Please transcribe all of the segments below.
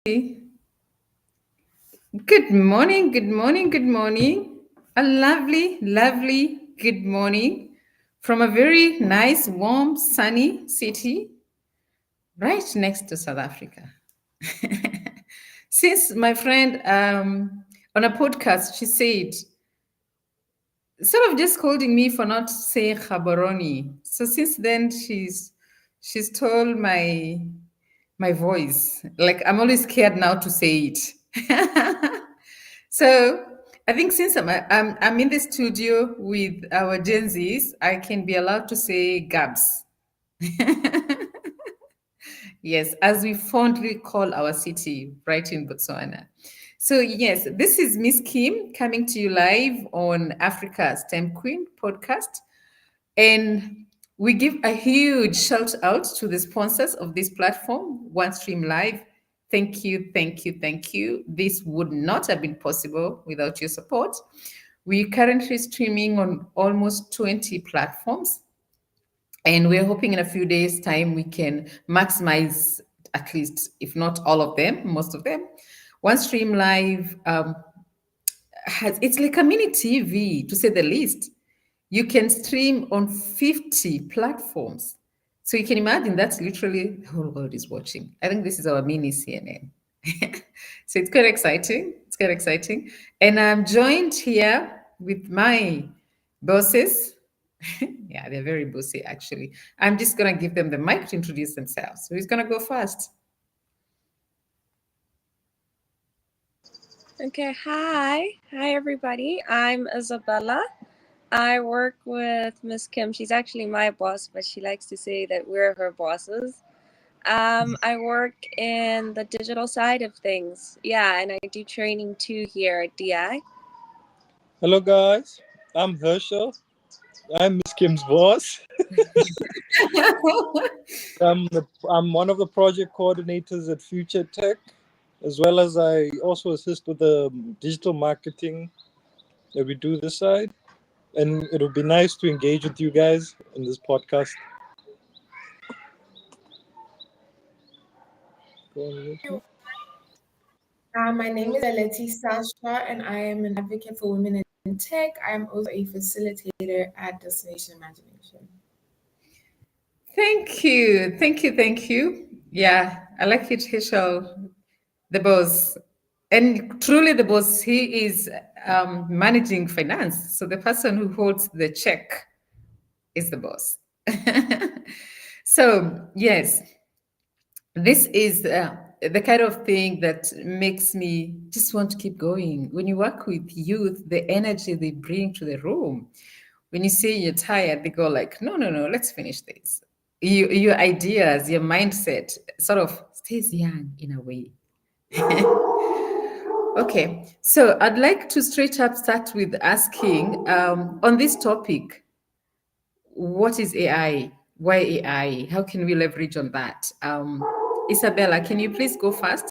Good morning, good morning, good morning. A lovely, lovely good morning from a very nice, warm, sunny city right next to South Africa. Since my friend on a podcast, she said, sort of just scolding me for not saying Khabaroni. So since then, she's told my voice. Like I'm always scared now to say it. So I think since I'm in the studio with our Gen Zs, I can be allowed to say Gabs. Yes, as we fondly call our city right in Botswana. So yes, this is Miss Kim coming to you live on Africa's STEM Queen podcast. And we give a huge shout out to the sponsors of this platform, OneStream Live. Thank you, thank you, thank you. This would not have been possible without your support. We're currently streaming on almost 20 platforms, and we're hoping in a few days' time we can maximize at least, if not all of them, most of them. OneStream Live it's like a mini TV, to say the least. You can stream on 50 platforms. So you can imagine that's literally the whole world is watching. I think this is our mini CNN. So it's quite exciting. It's quite exciting. And I'm joined here with my bosses. Yeah, they're very bossy, actually. I'm just going to give them the mic to introduce themselves. So who's going to go first? Okay, hi everybody. I'm Isabella. I work with Miss Kim. She's actually my boss, but she likes to say that we're her bosses. I work in the digital side of things. Yeah, and I do training too here at DI. Hello, guys. I'm Herschel. I'm Miss Kim's boss. I'm one of the project coordinators at Future Tech, as well as I also assist with the digital marketing that we do this side. And it would be nice to engage with you guys in this podcast. My name is Aleti Sasha, and I am an advocate for women in tech. I am also a facilitator at Destination Imagination. Thank you. Thank you. Thank you. Yeah, I like it, Hishal, the boss. And truly, the boss, he is managing finance. So the person who holds the check is the boss. So, yes, this is the kind of thing that makes me just want to keep going. When you work with youth, the energy they bring to the room, when you say you're tired, they go like, no, no, no, let's finish this. Your ideas, your mindset sort of stays young in a way. Okay, so I'd like to straight up start with asking on this topic, what is AI? Why AI? How can we leverage on that? Isabella, can you please go first?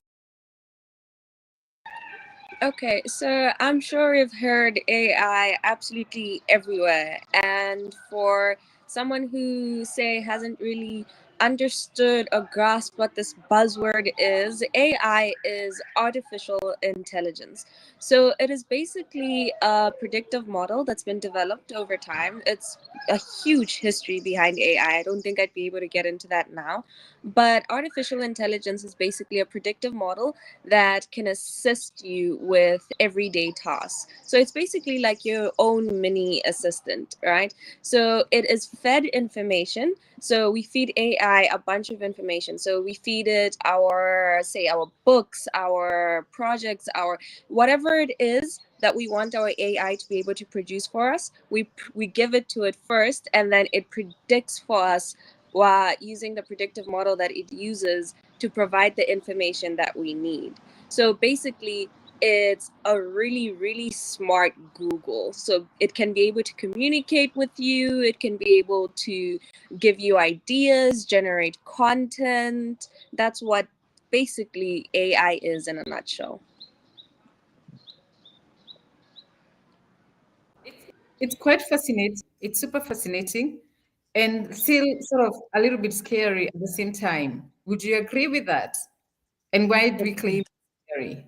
Okay, so I'm sure you've heard AI absolutely everywhere. And for someone who, say, hasn't really understood or grasped what this buzzword is, AI is artificial intelligence. So it is basically a predictive model that's been developed over time. It's a huge history behind AI. I don't think I'd be able to get into that now. But artificial intelligence is basically a predictive model that can assist you with everyday tasks. So it's basically like your own mini assistant, right? So it is fed information. So we feed AI a bunch of information. So we feed it our, say, our books, our projects, our whatever it is that we want our AI to be able to produce for us. We give it to it first, and then it predicts for us while using the predictive model that it uses to provide the information that we need. So basically, it's a really, really smart Google. So it can be able to communicate with you, it can be able to give you ideas, generate content. That's what basically AI is in a nutshell. It's quite fascinating. It's super fascinating and still sort of a little bit scary at the same time. Would you agree with that? And why do we claim it's scary?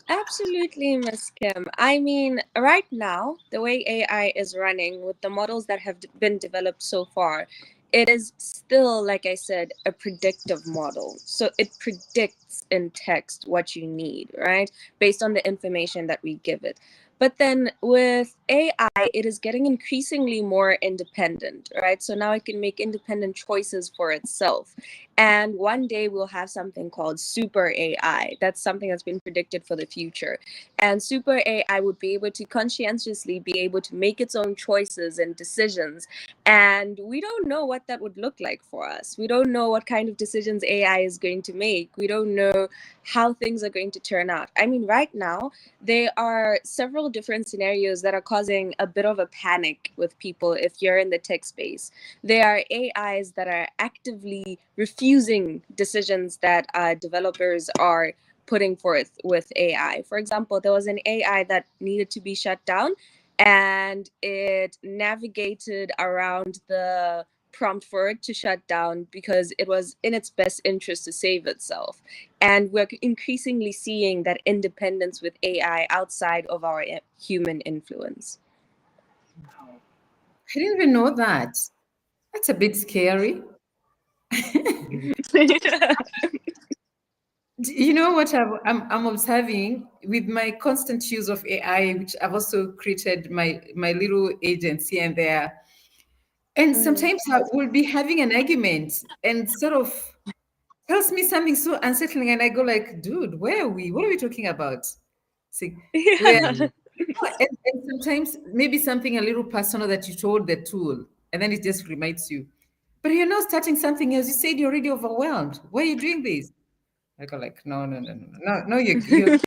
Absolutely, Miss Kim. I mean, right now, the way AI is running with the models that have been developed so far, it is still, like I said, a predictive model. So it predicts in text what you need, right? Based on the information that we give it. But then with AI, it is getting increasingly more independent, right? So now it can make independent choices for itself. And one day we'll have something called super AI. That's something that's been predicted for the future. And super AI would be able to conscientiously be able to make its own choices and decisions. And we don't know what that would look like for us. We don't know what kind of decisions AI is going to make. We don't know how things are going to turn out. I mean, right now, there are several different scenarios that are causing a bit of a panic with people if you're in the tech space. There are AIs that are actively refusing decisions that developers are putting forth with AI. For example, there was an AI that needed to be shut down and it navigated around the prompt for it to shut down because it was in its best interest to save itself. And we're increasingly seeing that independence with AI outside of our human influence. Wow. I didn't even know that. That's a bit scary. You know what I'm observing with my constant use of AI, which I've also created my little agents here and there. And Mhm. sometimes I will be having an argument and sort of tells me something so unsettling, and I go like, "Dude, where are we? What are we talking about?" See, where Yeah. and sometimes maybe something a little personal that you told the tool, and then it just reminds you. But you're not starting something else. You said you're already overwhelmed. Why are you doing this? I go like, no, no, no, no, no, no, no.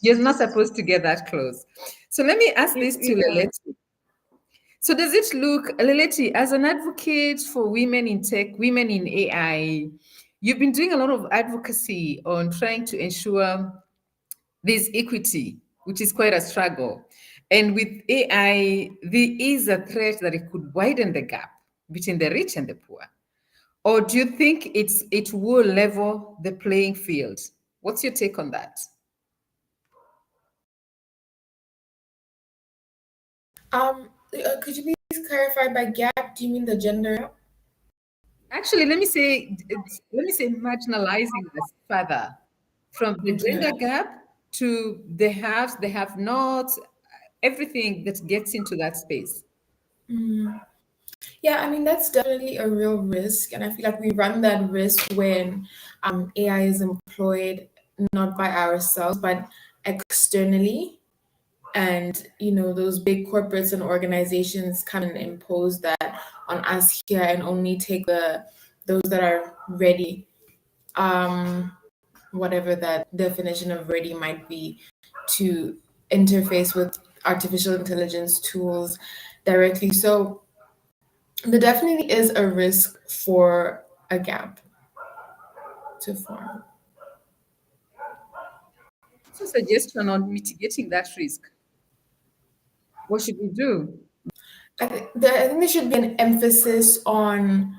You're not supposed to get that close. So let me ask this to Yeah. Leleti. So does it look, Leleti, as an advocate for women in tech, women in AI, you've been doing a lot of advocacy on trying to ensure there's equity, which is quite a struggle. And with AI, there is a threat that it could widen the gap between the rich and the poor. Or do you think it will level the playing field? What's your take on that? Could you please clarify by gap? Do you mean the gender gap? Actually, let me say marginalizing us further from the Okay. gender gap to the haves, the have-nots, everything that gets into that space. Mm. Yeah, I mean, that's definitely a real risk. And I feel like we run that risk when AI is employed not by ourselves, but externally. And, those big corporates and organizations come and impose that on us here and only take those that are ready, um, whatever that definition of ready might be, to interface with artificial intelligence tools directly. So there definitely is a risk for a gap to form. So, suggestion on mitigating that risk. What should we do? I think there should be an emphasis on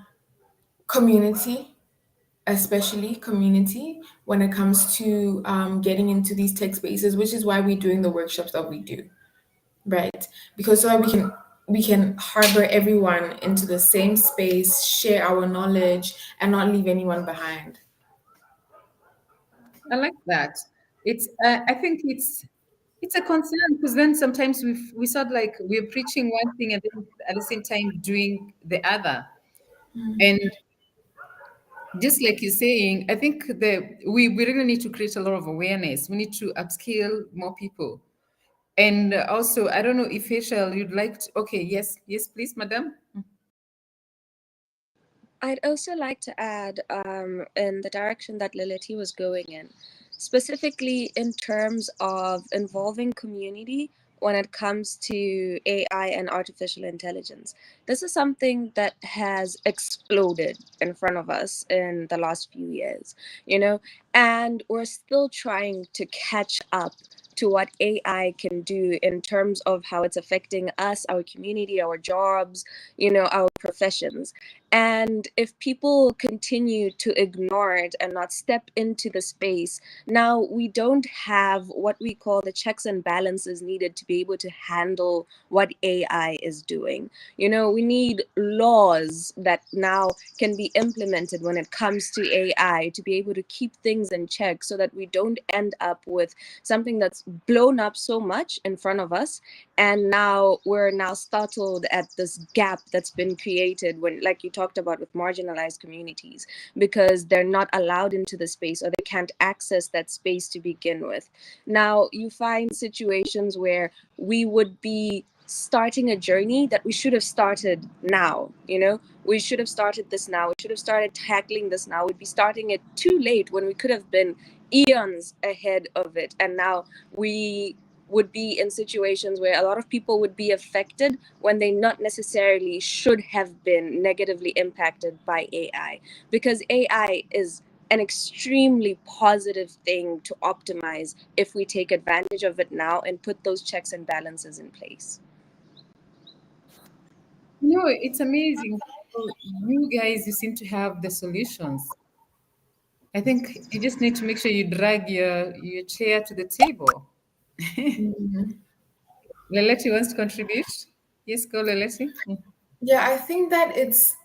community, especially community, when it comes to getting into these tech spaces, which is why we're doing the workshops that we do, right? Because so that we can harbor everyone into the same space, share our knowledge, and not leave anyone behind. I like that. I think it's a concern because then sometimes we sort like we're preaching one thing and then at the same time doing the other. And just like you're saying, I think that we really need to create a lot of awareness. We need to upskill more people. And also, I don't know if Rachel, you'd like to, okay, yes, please, madam. I'd also like to add in the direction that Lility was going in, specifically in terms of involving community when it comes to AI and artificial intelligence. This is something that has exploded in front of us in the last few years, and we're still trying to catch up to what AI can do in terms of how it's affecting us, our community, our jobs, our professions. And if people continue to ignore it and not step into the space, now we don't have what we call the checks and balances needed to be able to handle what AI is doing. We need laws that now can be implemented when it comes to AI to be able to keep things in check so that we don't end up with something that's blown up so much in front of us, and now we're now startled at this gap that's been created, when, like you talked about, with marginalized communities, because they're not allowed into the space, or they can't access that space to begin with. Now you find situations where we would be starting a journey that we should have started now. We should have started this now, we should have started tackling this now. We'd be starting it too late when we could have been eons ahead of it. And now we would be in situations where a lot of people would be affected when they not necessarily should have been negatively impacted by AI, because AI is an extremely positive thing to optimize if we take advantage of it now and put those checks and balances in place. It's amazing how you guys, you seem to have the solutions. I think you just need to make sure you drag your chair to the table. Mhm. Leleti wants to contribute. Yes, go Leleti. Yeah, I think that it's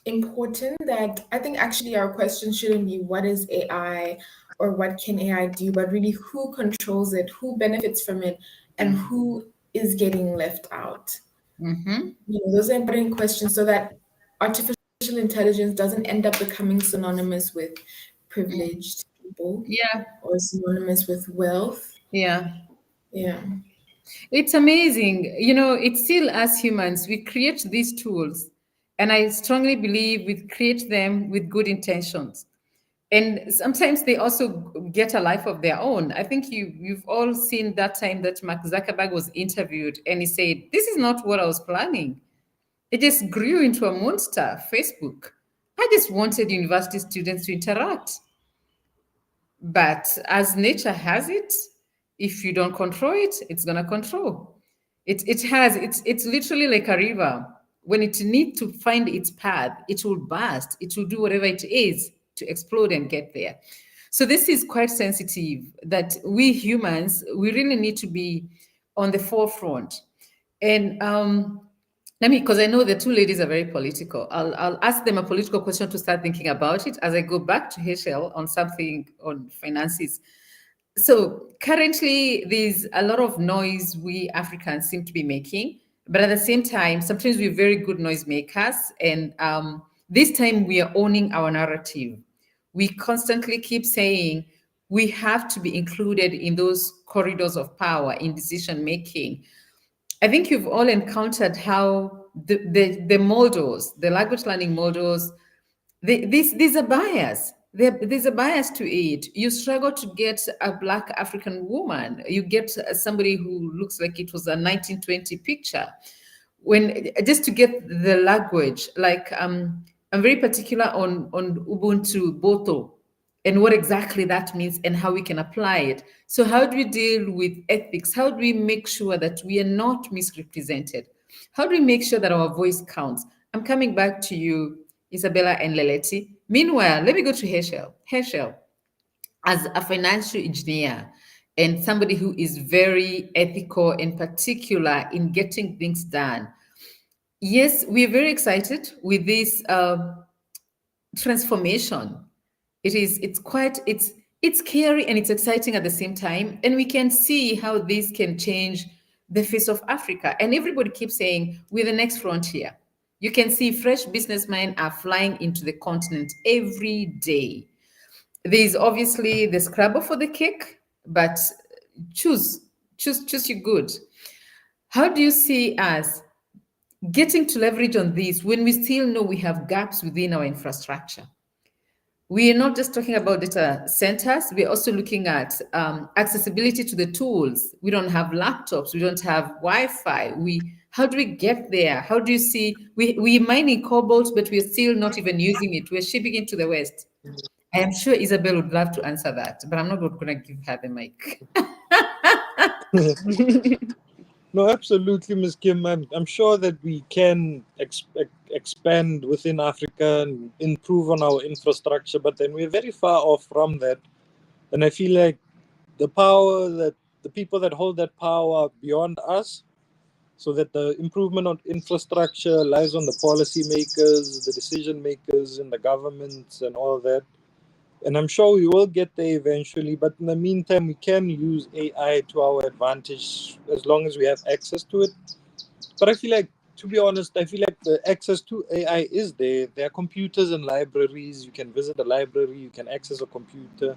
important that I think actually our question shouldn't be what is AI or what can AI do, but really who controls it, who benefits from it, and who is getting left out. Mm-hmm. Those are important questions so that artificial intelligence doesn't end up becoming synonymous with privileged people Yeah, or synonymous with wealth. yeah. Yeah. It's amazing. It's still us humans, we create these tools, and I strongly believe we create them with good intentions. And sometimes they also get a life of their own. I think you've all seen that time that Mark Zuckerberg was interviewed and he said, "This is not what I was planning. It just grew into a monster, Facebook. I just wanted university students to interact. But as nature has it, if you don't control it, it's gonna control. It's literally like a river. When it needs to find its path, it will burst, it will do whatever it is to explode and get there. So this is quite sensitive that we humans, we really need to be on the forefront. And let me, because I know the two ladies are very political. I'll ask them a political question to start thinking about it as I go back to Hechel on something on finances. So currently, there's a lot of noise we Africans seem to be making, but at the same time, sometimes we're very good noisemakers, and this time we are owning our narrative. We constantly keep saying we have to be included in those corridors of power in decision making. I think you've all encountered how the models, the language learning models, there's a bias. There's a bias to it. You struggle to get a Black African woman. You get somebody who looks like it was a 1920 picture. When just to get the language, like I'm very particular on Ubuntu Boto and what exactly that means and how we can apply it. So how do we deal with ethics? How do we make sure that we are not misrepresented? How do we make sure that our voice counts? I'm coming back to you, Isabella and Leleti. Meanwhile, let me go to Hechel. Hechel, as a financial engineer and somebody who is very ethical and particular in getting things done. Yes, we're very excited with this transformation. It's scary and it's exciting at the same time, and we can see how this can change the face of Africa. And everybody keeps saying we're the next frontier. You can see fresh businessmen are flying into the continent every day. There's obviously the scrabble for the cake, but choose your good. How do you see us getting to leverage on this when we still know we have gaps within our infrastructure? We are not just talking about data centers, we're also looking at accessibility to the tools. We don't have laptops, we don't have Wi-Fi. How do we get there? How do you see, we mining cobalt, but we're still not even using it. We're shipping it to the West. I am sure Isabel would love to answer that, but I'm not going to give her the mic. No, absolutely, Ms. Kim. I'm sure that we can expand within Africa and improve on our infrastructure, but then we're very far off from that. And I feel like the power that the people that hold that power are beyond us, so that the improvement on infrastructure lies on the policymakers, the decision makers in the governments and all that. And I'm sure we will get there eventually, but in the meantime, we can use AI to our advantage as long as we have access to it. But I feel like, to be honest, I feel like the access to AI is there. There are computers and libraries. You can visit a library, you can access a computer.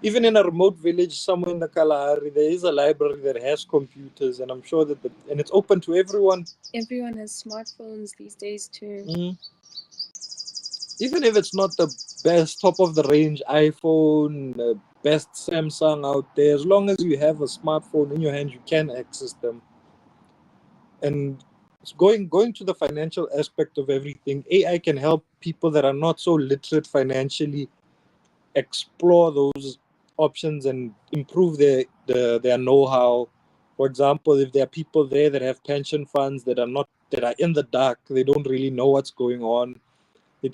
Even in a remote village somewhere in the Kalahari, there is a library that has computers, and I'm sure that and it's open to everyone. Everyone has smartphones these days too. Mm. Even if it's not the best top of the range iPhone, best Samsung out there, as long as you have a smartphone in your hand, you can access them. And going to the financial aspect of everything, AI can help people that are not so literate financially explore those options and improve their know-how. For example, if there are people there that have pension funds that are in the dark, they don't really know what's going on. They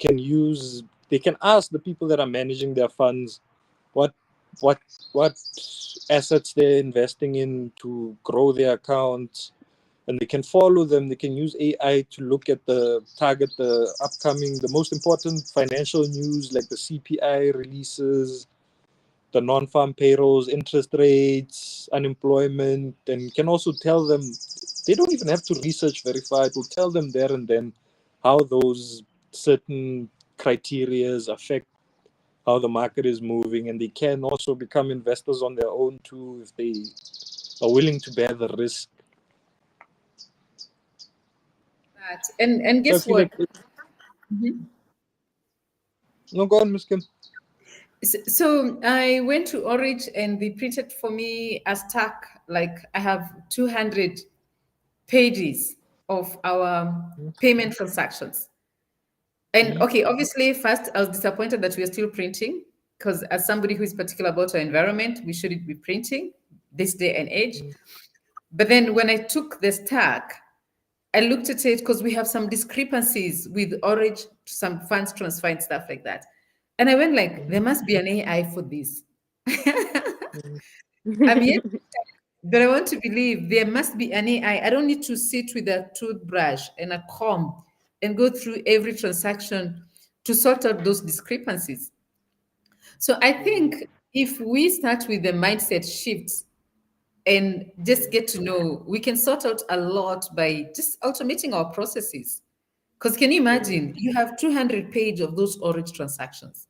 can ask the people that are managing their funds what what what assets they're investing in to grow their accounts, and they can follow them. They can use AI to look at the most important financial news like the CPI releases, the non-farm payrolls, interest rates, unemployment, and can also tell them. They don't even have to research verify. It will tell them there and then how those certain criterias affect how the market is moving, and they can also become investors on their own too if they are willing to bear the risk. And So I guess feel what? like no, go on, Ms. Kim. So I went to Orange and they printed for me a stack, like I have 200 pages of our payment transactions. And okay, obviously, first I was disappointed that we are still printing because as somebody who is particular about our environment, we shouldn't be printing this day and age. But then when I took the stack, I looked at it because we have some discrepancies with Orange, some funds transfer and stuff like that. And I went like, there must be an AI for this. I'm yet, but I want to believe there must be an AI. I don't need to sit with a toothbrush and a comb and go through every transaction to sort out those discrepancies. So I think if we start with the mindset shifts and just get to know, we can sort out a lot by just automating our processes. Because can you imagine, you have 200 pages of those orange transactions.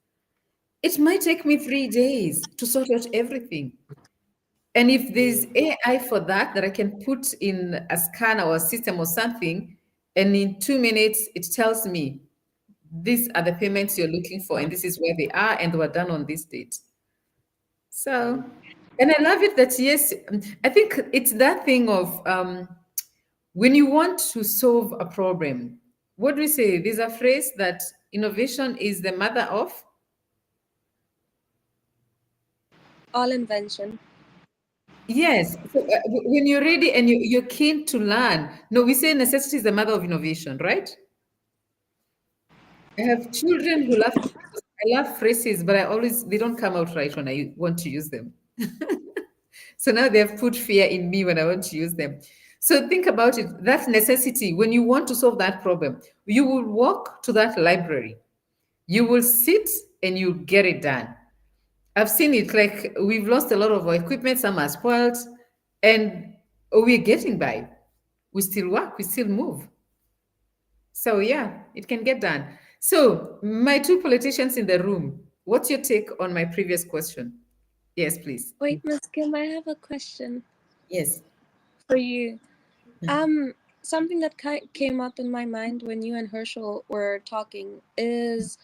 It might take me 3 days to sort out everything. And if there's AI for that, that I can put in a scanner or a system or something, and in 2 minutes, it tells me, these are the payments you're looking for, and this is where they are, and they were done on this date. So, and I love it that, yes, I think it's that thing of when you want to solve a problem, what do we say? There's a phrase that innovation is the mother of. All invention. Yes. So, when you're ready and you're keen to learn, no, we say necessity is the mother of innovation, right? I have children who love, I love phrases, but they don't come out right when I want to use them. So now they've put fear in me when I want to use them. So think about it. That's necessity. When you want to solve that problem, you will walk to that library. You will sit and you get it done. I've seen it, like we've lost a lot of our equipment, some are spoiled, and we're getting by. We still work, we still move. So yeah, it can get done. So my two politicians in the room, what's your take on my previous question? Yes, please. Wait, Miss Kim, I have a question Yes. for you. Something that came up in my mind when you and Herschel were talking is,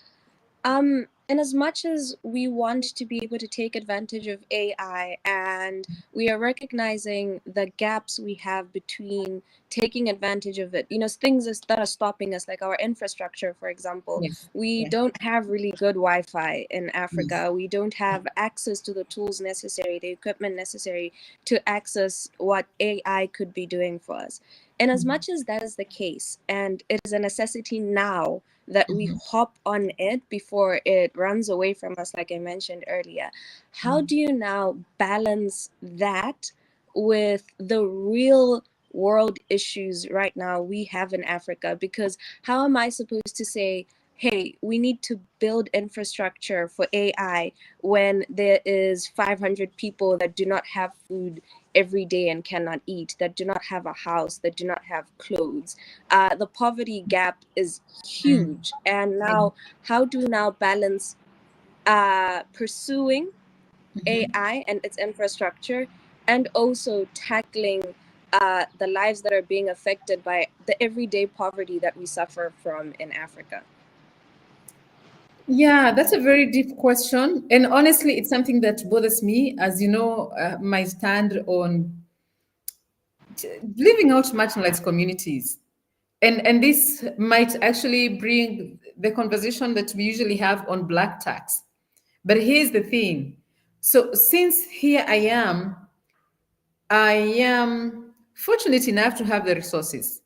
And as much as we want to be able to take advantage of AI, and we are recognizing the gaps we have between taking advantage of it, that are stopping us, like our infrastructure, for example. Yes. We Yeah. don't have really good Wi-Fi in Yes. Africa. We don't have access to the tools necessary, the equipment necessary to access what AI could be doing for us. And as much as that is the case, and it is a necessity now that we hop on it before it runs away from us, like I mentioned earlier, how do you now balance that with the real world issues right now we have in Africa? Because how am I supposed to say, hey, we need to build infrastructure for AI when there is 500 people that do not have food every day and cannot eat, that do not have a house, that do not have clothes? The poverty gap is Mm. huge. And Yeah. now, how do you now balance pursuing AI and its infrastructure, and also tackling the lives that are being affected by the everyday poverty that we suffer from in Africa? Yeah, that's a very deep question. And honestly, it's something that bothers me. As you know, my stand on living out marginalized communities. And this might actually bring the conversation that we usually have on black tax. But here's the thing. So since here I am fortunate enough to have the resources.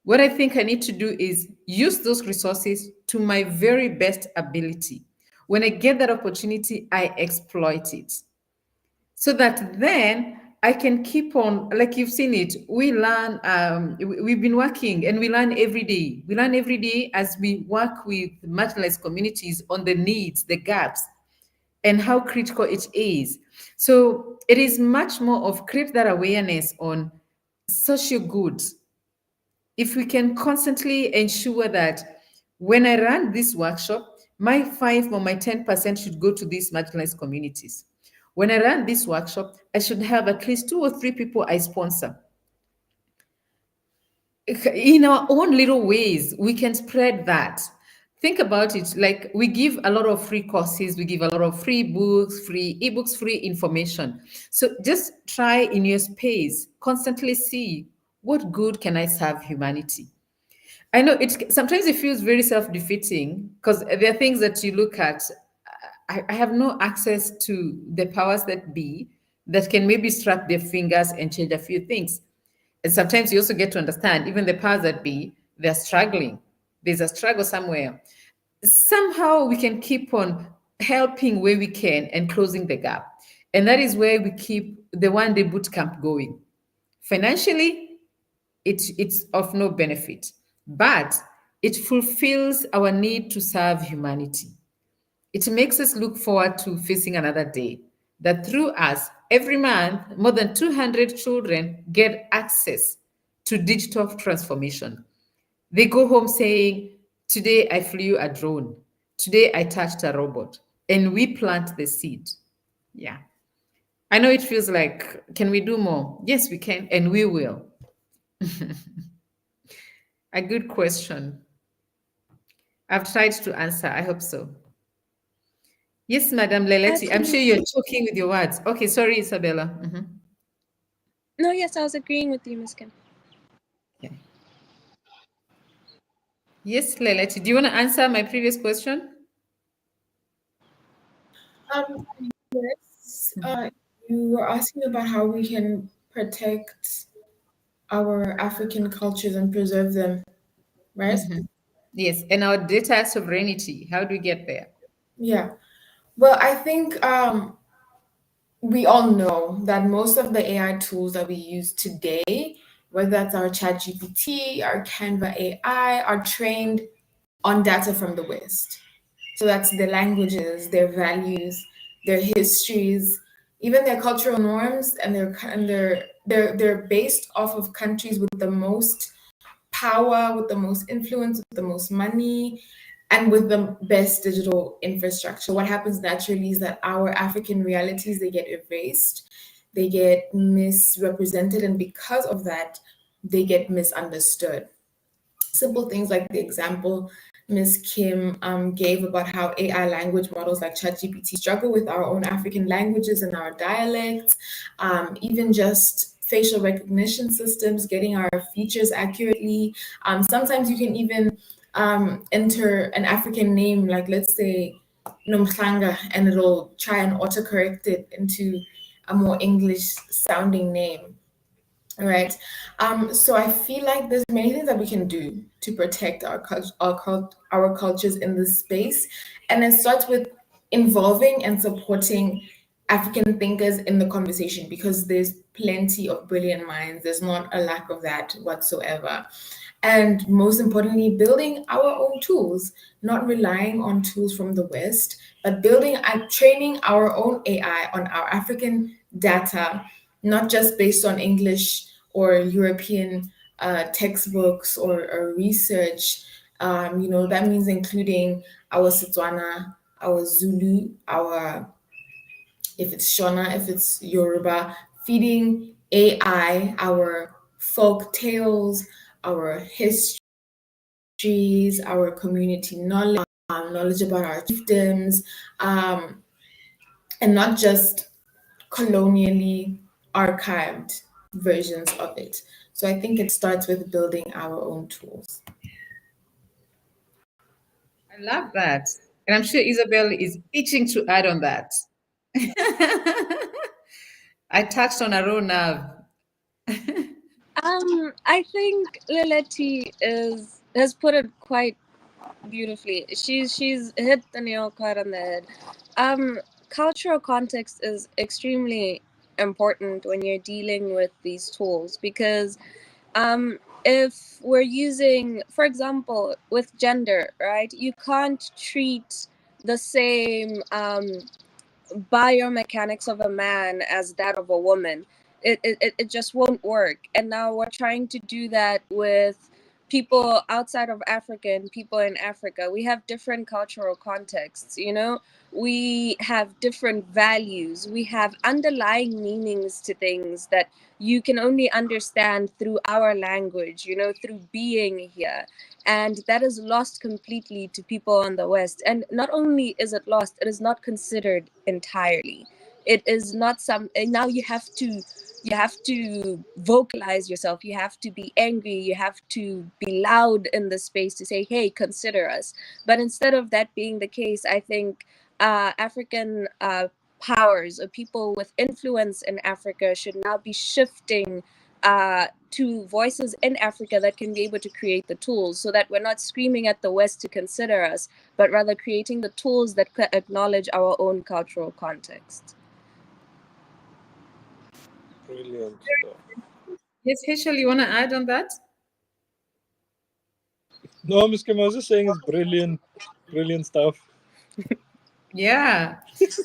What I think I need to do is use those resources to my very best ability. When I get that opportunity, I exploit it so that then I can keep on, like you've seen it. We learn, we've been working and we learn every day. We learn every day as we work with marginalized communities on the needs, the gaps, and how critical it is. So it is much more of create that awareness on social goods. If we can constantly ensure that when I run this workshop, my 5 or my 10% should go to these marginalized communities. When I run this workshop, I should have at least 2 or 3 people I sponsor. In our own little ways, we can spread that. Think about it, like we give a lot of free courses, we give a lot of free books, free ebooks, free information. So just try in your space, constantly see what good can I serve humanity. I know sometimes it feels very self-defeating because there are things that you look at. I have no access to the powers that be that can maybe strap their fingers and change a few things. And sometimes you also get to understand even the powers that be, they're struggling. There's a struggle somewhere. Somehow we can keep on helping where we can and closing the gap. And that is where we keep the one day boot camp going. Financially, it's of no benefit, but it fulfills our need to serve humanity. It makes us look forward to facing another day. That through us, every month, more than 200 children get access to digital transformation. They go home saying, today I flew a drone. Today I touched a robot. And we plant the seed. Yeah. I know it feels like, can we do more? Yes, we can, and we will. A good question. I've tried to answer. I hope so. Yes, Madam Leleti. I'm sure you're Absolutely. choking with your words. Okay, sorry, Isabella. Mhm. No, yes, I was agreeing with you, Ms. Kim. Okay. Yes, Leleti. Do you want to answer my previous question? Um, yes, you were asking about how we can protect our African cultures and preserve them, right? Yes, and our data sovereignty. How do we get there? Yeah. Well, I think we all know that most of the AI tools that we use today, whether that's our ChatGPT, our Canva AI, are trained on data from the West. So that's their languages, their values, their histories, even their cultural norms, and they're based off of countries with the most power, with the most influence, with the most money, and with the best digital infrastructure. What happens naturally is that our African realities, they get erased, they get misrepresented, and because of that, they get misunderstood. Simple things like the example Ms. Kim gave about how AI language models like ChatGPT struggle with our own African languages and our dialects, even just facial recognition systems, getting our features accurately. Sometimes you can even enter an African name, like let's say Nomhlanga, and it'll try and autocorrect it into a more English sounding name. All right. So I feel like there's many things that we can do to protect our cultures in this space, and it starts with involving and supporting African thinkers in the conversation, because there's plenty of brilliant minds. There's not a lack of that whatsoever. And most importantly, building our own tools, not relying on tools from the West, but building and training our own AI on our African data, not just based on English or European textbooks or research. That means including our Setswana, our Zulu, our, if it's Shona, if it's Yoruba, feeding AI our folk tales, our histories, our community knowledge, knowledge about our chiefdoms, and not just colonially archived versions of it. So I think it starts with building our own tools. I love that. And I'm sure Isabel is itching to add on that. I touched on a raw nerve. I think Lileti has put it quite beautifully. She's hit the nail quite on the head. Cultural context is extremely important when you're dealing with these tools, because if we're using, for example, with gender, right, you can't treat the same biomechanics of a man as that of a woman. It just won't work. And now we're trying to do that with people outside of Africa and people in Africa. We have different cultural contexts, we have different values, we have underlying meanings to things that you can only understand through our language, through being here. And that is lost completely to people on the West. And not only is it lost, it is not considered entirely. It is not some, and now you have to vocalize yourself, you have to be angry, you have to be loud in the space to say, hey, consider us. But instead of that being the case, I think African powers or people with influence in Africa should now be shifting to voices in Africa that can be able to create the tools, so that we're not screaming at the West to consider us, but rather creating the tools that acknowledge our own cultural context. Brilliant stuff. Yes, Heshel, you want to add on that? No, Miss Kim, I was just saying it's brilliant, brilliant stuff. Yeah.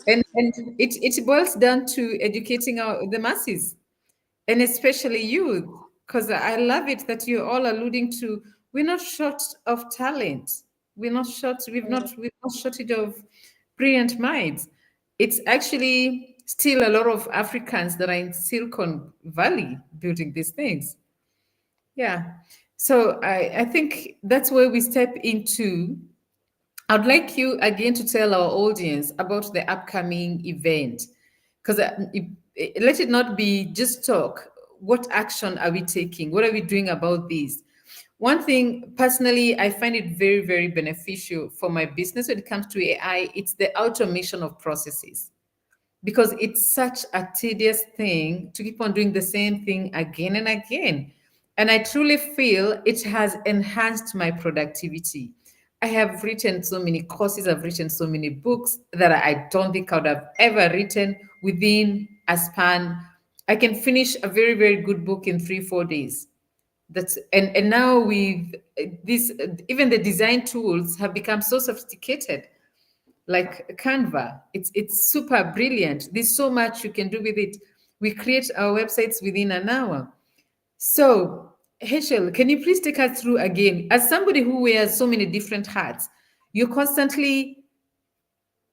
And it boils down to educating the masses, and especially youth, because I love it that you're all alluding to, we're not short of talent. We've not shortage of brilliant minds. It's actually still a lot of Africans that are in Silicon Valley building these things. Yeah. So I think that's where we step into. I'd like you again to tell our audience about the upcoming event, because let it not be just talk. What action are we taking? What are we doing about this? One thing, personally, I find it very, very beneficial for my business when it comes to AI. It's the automation of processes, because it's such a tedious thing to keep on doing the same thing again and again. And I truly feel it has enhanced my productivity. I have written so many courses, I've written so many books that I don't think I would have ever written within a span. I can finish a very, very good book in 3-4 days. And now with this, even the design tools have become so sophisticated, like Canva. It's super brilliant. There's so much you can do with it. We create our websites within an hour. So, Heshel, can you please take us through again? As somebody who wears so many different hats, you're constantly,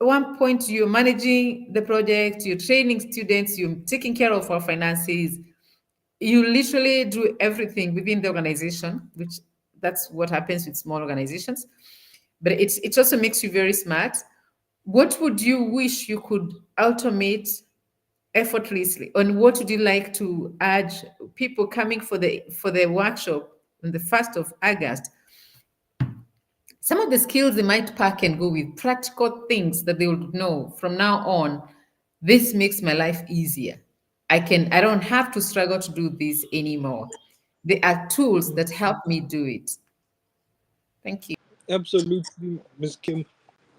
at one point, you're managing the project, you're training students, you're taking care of our finances. You literally do everything within the organization, which that's what happens with small organizations. but it also makes you very smart. What would you wish you could automate effortlessly? And what would you like to urge people coming for the workshop on the 1st of August? Some of the skills they might pack and go with, practical things that they would know from now on. This makes my life easier. I don't have to struggle to do this anymore. There are tools that help me do it. Thank you. Absolutely, Ms. Kim.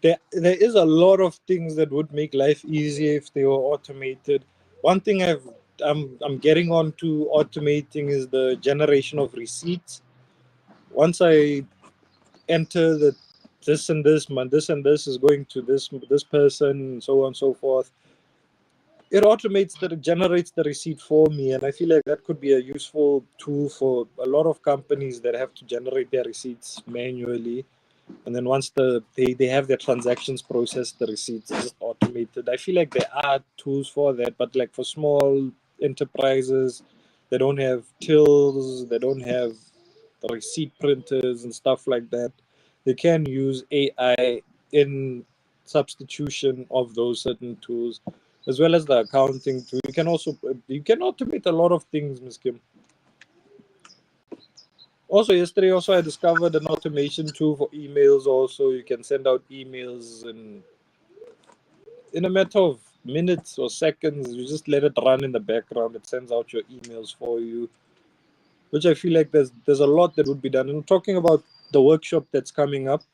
There is a lot of things that would make life easier if they were automated. One thing I'm getting on to automating is the generation of receipts. Once I enter that this and this month, this and this is going to this person, and so on and so forth, it automates that, it generates the receipt for me, and I feel like that could be a useful tool for a lot of companies that have to generate their receipts manually. And then once they have their transactions processed, the receipts is automated. I feel like there are tools for that, but like for small enterprises, they don't have tills, they don't have the receipt printers and stuff like that. They can use AI in substitution of those certain tools, as well as the accounting tool. You can automate a lot of things, Ms. Kim. Also, yesterday, I discovered an automation tool for emails. Also, you can send out emails in a matter of minutes or seconds. You just let it run in the background. It sends out your emails for you, which I feel like there's a lot that would be done. And talking about the workshop that's coming up,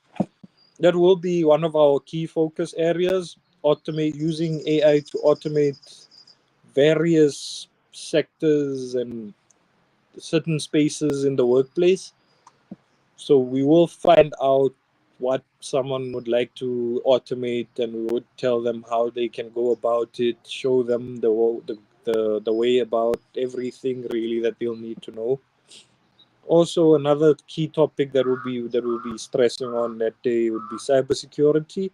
that will be one of our key focus areas. Automate using AI to automate various sectors and certain spaces in the workplace. So we will find out what someone would like to automate, and we would tell them how they can go about it, show them the way about everything really that they'll need to know. Also, another key topic that will be stressing on that day would be cybersecurity,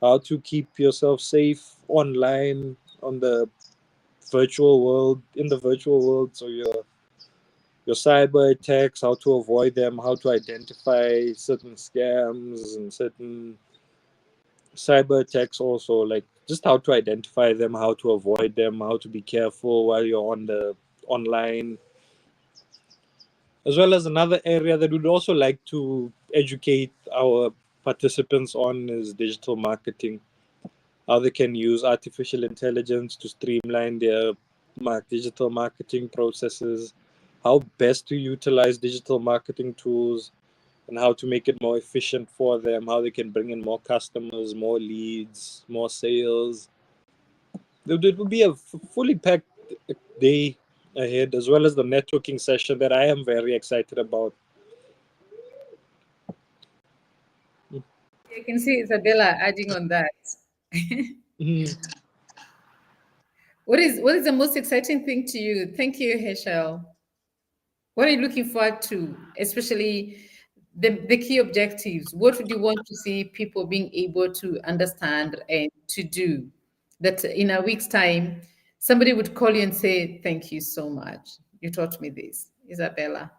how to keep yourself safe online on the virtual world, in the virtual world. So your cyber attacks, how to avoid them, how to identify certain scams and certain cyber attacks, also like just how to identify them, how to avoid them, how to be careful while you're on the online. As well as another area that we'd also like to educate our participants on is digital marketing, how they can use artificial intelligence to streamline their digital marketing processes, how best to utilize digital marketing tools, and how to make it more efficient for them, how they can bring in more customers, more leads, more sales. It will be a fully packed day ahead, as well as the networking session that I am very excited about. I can see Isabella adding on that. Mhm. What is the most exciting thing to you? Thank you, Heschel. What are you looking forward to, especially the key objectives? What would you want to see people being able to understand and to do? That in a week's time, somebody would call you and say, "Thank you so much. You taught me this." Isabella.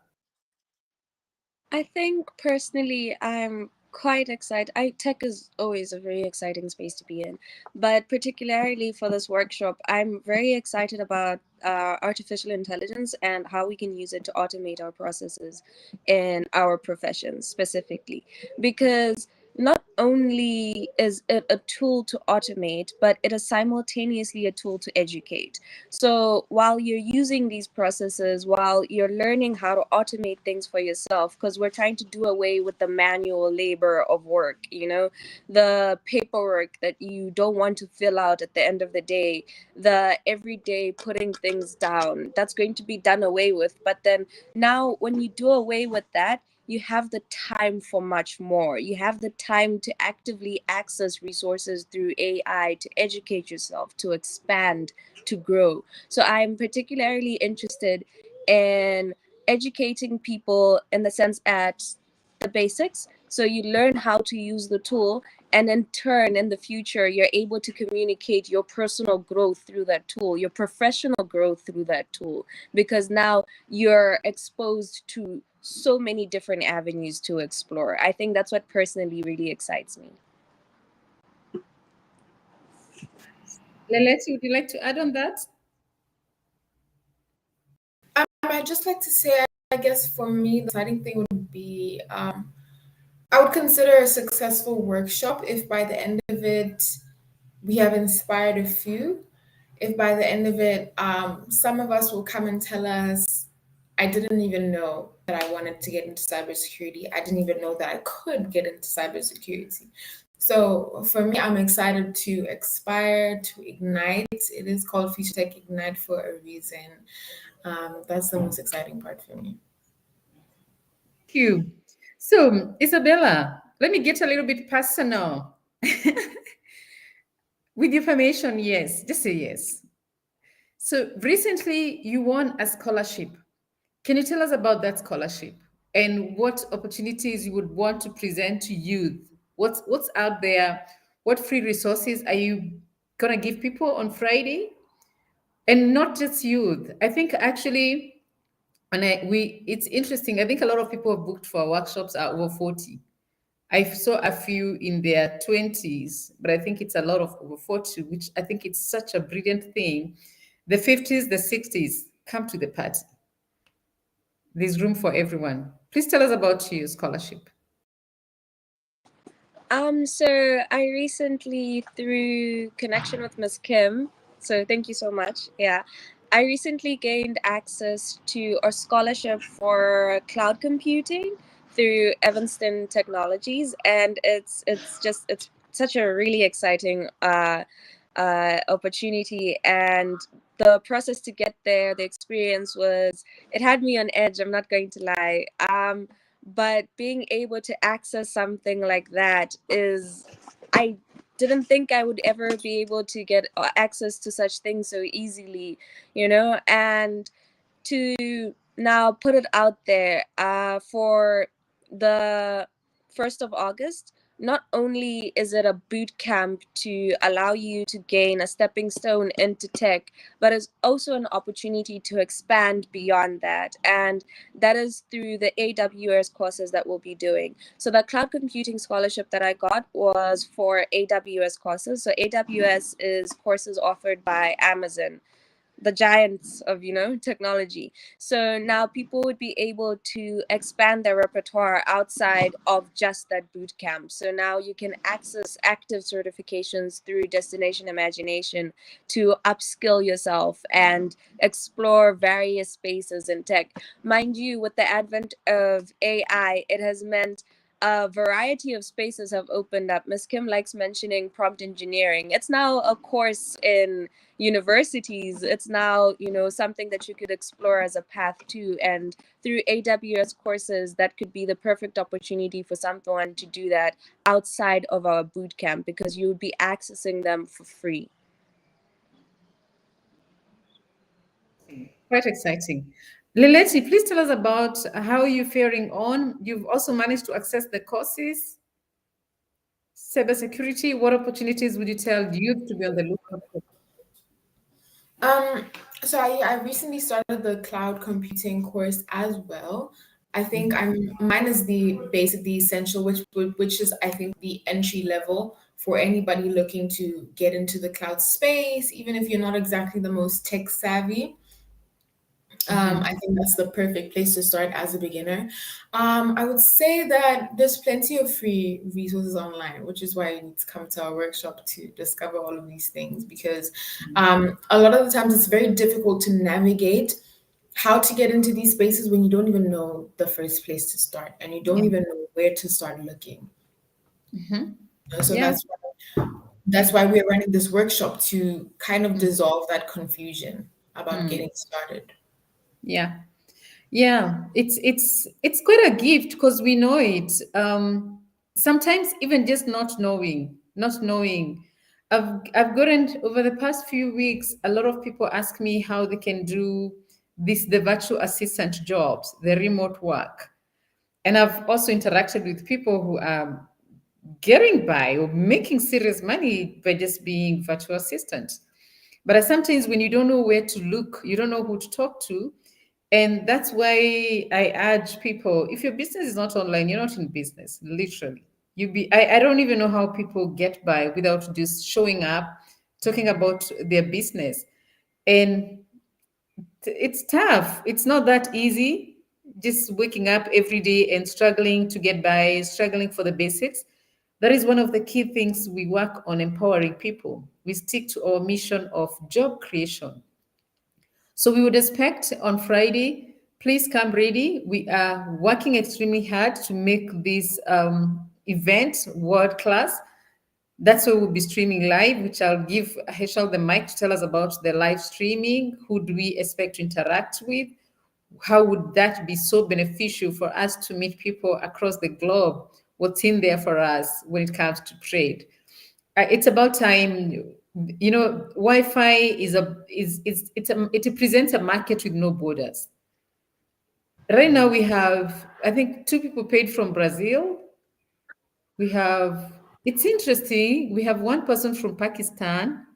I think personally, I'm quite excited. Tech is always a very exciting space to be in, but particularly for this workshop, I'm very excited about artificial intelligence and how we can use it to automate our processes in our professions specifically, because not only is it a tool to automate, but it is simultaneously a tool to educate. So while you're using these processes, while you're learning how to automate things for yourself, because we're trying to do away with the manual labor of work, the paperwork that you don't want to fill out at the end of the day, the everyday putting things down, that's going to be done away with. But then now, when you do away with that, you have the time for much more. You have the time to actively access resources through AI, to educate yourself, to expand, to grow. So I'm particularly interested in educating people in the sense at the basics. So you learn how to use the tool, and in turn, in the future, you're able to communicate your personal growth through that tool, your professional growth through that tool, because now you're exposed to so many different avenues to explore. I think that's what personally really excites me. Leleti, would you like to add on that? I'd just like to say, I guess for me, the exciting thing would be I would consider a successful workshop if by the end of it we have inspired a few. If by the end of it, some of us will come and tell us, I didn't even know that I wanted to get into cybersecurity. I didn't even know that I could get into cybersecurity. So for me, I'm excited to expire, to ignite. It is called Future Tech Ignite for a reason. That's the most exciting part for me. Thank you. So, Isabella, let me get a little bit personal. With your permission, yes, just say yes. So, recently you won a scholarship. Can you tell us about that scholarship and what opportunities you would want to present to youth? What's out there? What free resources are you gonna give people on Friday? And not just youth. I think actually, it's interesting. I think a lot of people have booked for workshops are over 40. I saw a few in their 20s, but I think it's a lot of over 40, which I think it's such a brilliant thing. The 50s, the 60s, come to the party. There's room for everyone. Please tell us about your scholarship. So I recently, through connection with Miss Kim, so thank you so much. Yeah, I recently gained access to a scholarship for cloud computing through Evanston Technologies, and it's such a really exciting opportunity. And the process to get there, the experience was, it had me on edge. I'm not going to lie. But being able to access something like that is, I didn't think I would ever be able to get access to such things so easily, and to now put it out there for the 1st of August. Not only is it a boot camp to allow you to gain a stepping stone into tech, but it's also an opportunity to expand beyond that. And that is through the AWS courses that we'll be doing. So the cloud computing scholarship that I got was for AWS courses. So AWS is courses offered by Amazon, the giants of technology. So now people would be able to expand their repertoire outside of just that boot camp. So now you can access active certifications through Destination Imagination to upskill yourself and explore various spaces in tech. Mind you, with the advent of AI, it has meant a variety of spaces have opened up. Miss Kim likes mentioning prompt engineering. It's now a course in universities. It's now something that you could explore as a path too, and through AWS courses, that could be the perfect opportunity for someone to do that outside of our boot camp, because you would be accessing them for free. Quite exciting. Leleti, please tell us about how you're faring on. You've also managed to access the courses. Cybersecurity, what opportunities would you tell youth to be on the lookout for? Um, so I recently started the cloud computing course as well. I think mine is the basic, the essential, which is I think the entry level for anybody looking to get into the cloud space, even if you're not exactly the most tech savvy. I think that's the perfect place to start as a beginner. I would say that there's plenty of free resources online, which is why you need to come to our workshop to discover all of these things, because a lot of the times it's very difficult to navigate how to get into these spaces when you don't even know the first place to start and you don't even know where to start looking. So Yeah. that's why we're running this workshop, to kind of dissolve that confusion about getting started. Yeah. Yeah, it's quite a gift because we know it. Sometimes even just not knowing. I've gotten over the past few weeks, a lot of people ask me how they can do the virtual assistant jobs, the remote work. And I've also interacted with people who are getting by or making serious money by just being virtual assistants. But sometimes when you don't know where to look, you don't know who to talk to, And that's why I urge people, if your business is not online, you're not in business, literally. I don't even know how people get by without just showing up, talking about their business. And it's tough. It's not that easy. Just waking up every day and struggling to get by, struggling for the basics. That is one of the key things we work on, empowering people. We stick to our mission of job creation. So we would expect on Friday, please come ready. We are working extremely hard to make this event world class. That's why we'll be streaming live, which I'll give Heschel the mic to tell us about the live streaming. Who do we expect to interact with? How would that be so beneficial for us to meet people across the globe? What's in there for us when it comes to trade? It's about time. Wi-Fi it presents a market with no borders. Right now we have, I think, two people paid from Brazil. We have, it's interesting, we have one person from Pakistan,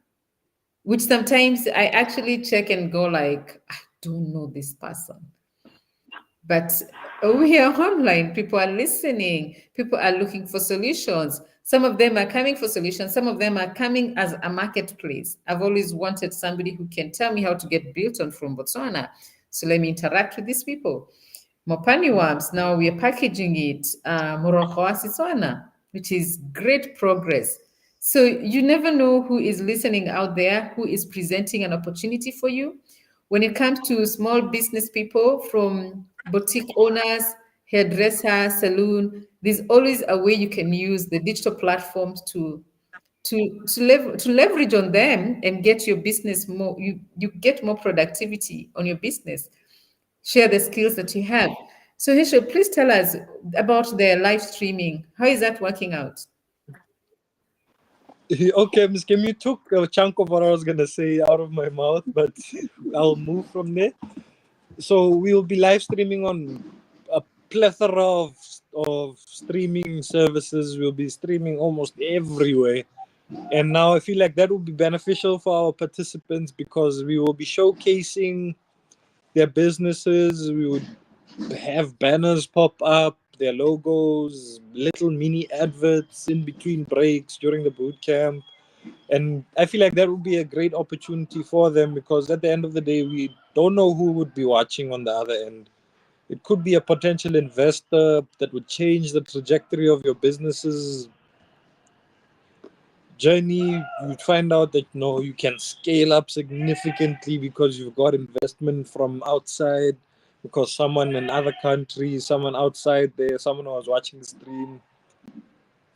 which sometimes I actually check and go like, I don't know this person. But we are online. People are listening. People are looking for solutions. Some of them are coming for solutions. Some of them are coming as a marketplace. I've always wanted somebody who can tell me how to get built on from Botswana. So let me interact with these people. Mopani worms, now we are packaging it. Morocco Sitswana, which is great progress. So you never know who is listening out there, who is presenting an opportunity for you. When it comes to small business people, from boutique owners, hairdresser, saloon, there's always a way you can use the digital platforms to leverage on them and get your business more. You get more productivity on your business. Share the skills that you have. So Hesho, please tell us about the live streaming. How is that working out? Okay, Ms. Kim, you took a chunk of what I was going to say out of my mouth, but I'll move from there. So we'll be live streaming on a plethora of streaming services. We'll be streaming almost everywhere. And now I feel like that will be beneficial for our participants because we will be showcasing their businesses. We would have banners pop up, their logos, little mini adverts in between breaks during the boot camp. And I feel like that would be a great opportunity for them because at the end of the day, we don't know who would be watching on the other end. It could be a potential investor that would change the trajectory of your business's journey. You'd find out that you can scale up significantly because you've got investment from outside, because someone in other countries, someone outside there, someone who was watching the stream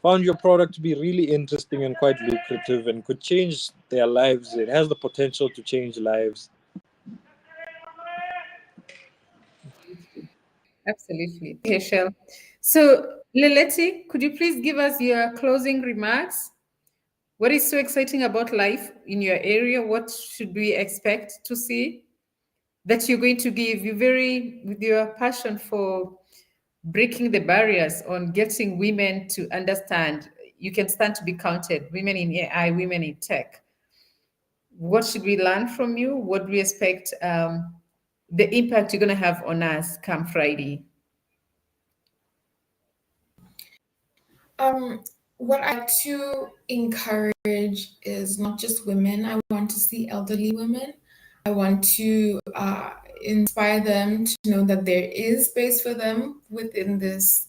found your product to be really interesting and quite lucrative and could change their lives. It has the potential to change lives. Absolutely. Heshel. So Leleti, could you please give us your closing remarks? What is so exciting about life in your area? What should we expect to see that you're going to give you with your passion for breaking the barriers on getting women to understand you can stand to be counted, women in AI, women in tech? What should we learn from you? What do we expect the impact you're going to have on us come Friday? What I like to encourage is not just women. I want to see elderly women. I want to inspire them to know that there is space for them within this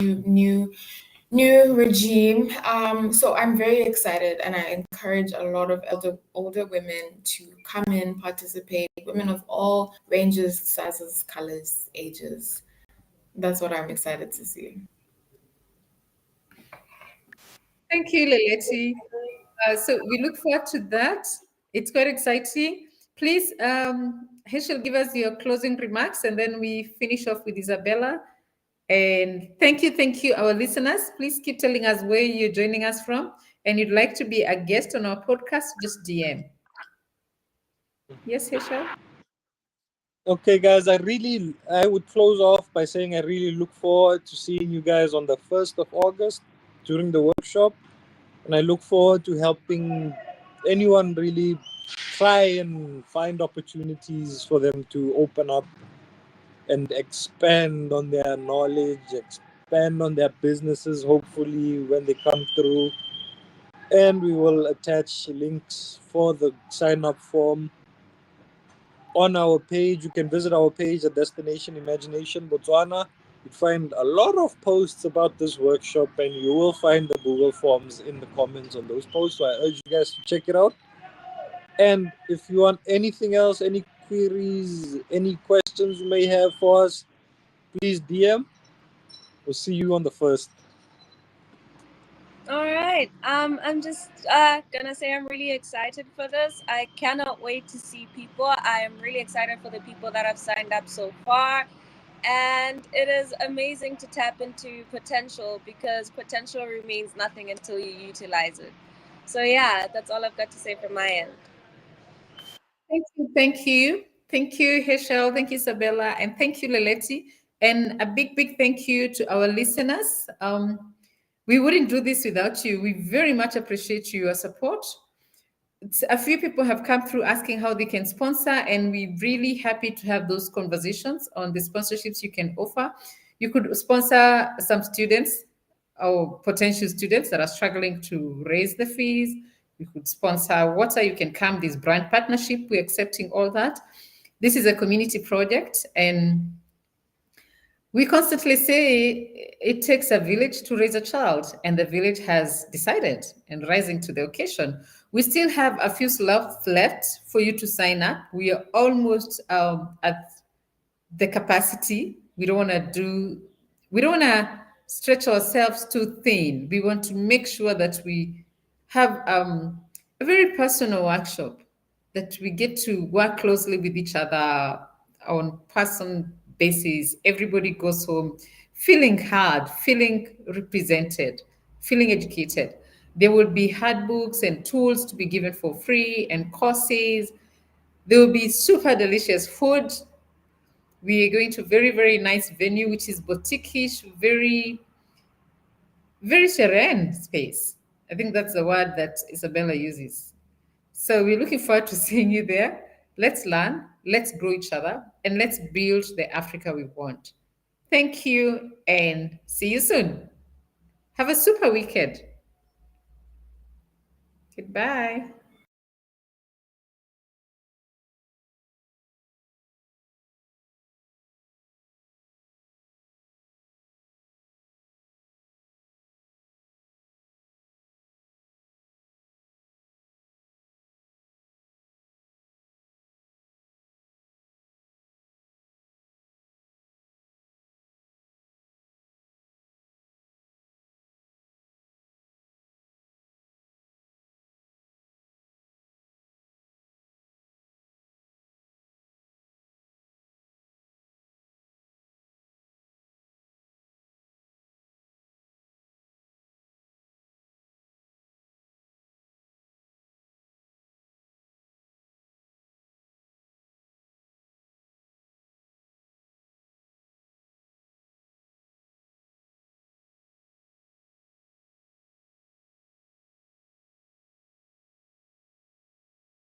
new regime. So I'm very excited, and I encourage a lot of older women to come in, participate. Women of all ranges, sizes, colors, ages. That's what I'm excited to see. Thank you, Leleti. So we look forward to that. It's quite exciting. Please, Heschel, give us your closing remarks, and then we finish off with Isabella. And thank you, our listeners. Please keep telling us where you're joining us from, and you'd like to be a guest on our podcast, just DM. Yes, Heschel? Okay, guys, I would close off by saying I really look forward to seeing you guys on the 1st of August during the workshop. And I look forward to helping anyone really try and find opportunities for them to open up and expand on their knowledge, expand on their businesses, hopefully, when they come through. And we will attach links for the sign up form on our page. You can visit our page at Destination Imagination Botswana. You find a lot of posts about this workshop, and you will find the Google Forms in the comments on those posts. So I urge you guys to check it out. And if you want anything else, any queries, any questions you may have for us, please DM. We'll see you on the first. All right. I'm just gonna say I'm really excited for this. I cannot wait to see people. I am really excited for the people that have signed up so far. And it is amazing to tap into potential, because potential remains nothing until you utilize it. So yeah, that's all I've got to say from my end. Thank you, thank you. Thank you, Heschel. Thank you, Isabella. And thank you, Leleti. And a big, big thank you to our listeners. We wouldn't do this without you. We very much appreciate your support. A few people have come through asking how they can sponsor, and we're really happy to have those conversations on the sponsorships you can offer. You could sponsor some students or potential students that are struggling to raise the fees. You could sponsor water. You can come this brand partnership. We're accepting all that. This is a community project, and we constantly say it takes a village to raise a child, and the village has decided and rising to the occasion. We still have a few slots left for you to sign up. We are almost at the capacity. We don't want to stretch ourselves too thin. We want to make sure that we have a very personal workshop, that we get to work closely with each other on person basis. Everybody goes home feeling heard, feeling represented, feeling educated. There will be handbooks and tools to be given for free, and courses. There will be super delicious food. We are going to very, very nice venue, which is boutique-ish, very, very serene space. I think that's the word that Isabella uses. So we're looking forward to seeing you there. Let's learn, let's grow each other, and let's build the Africa we want. Thank you, and see you soon. Have a super weekend. Goodbye.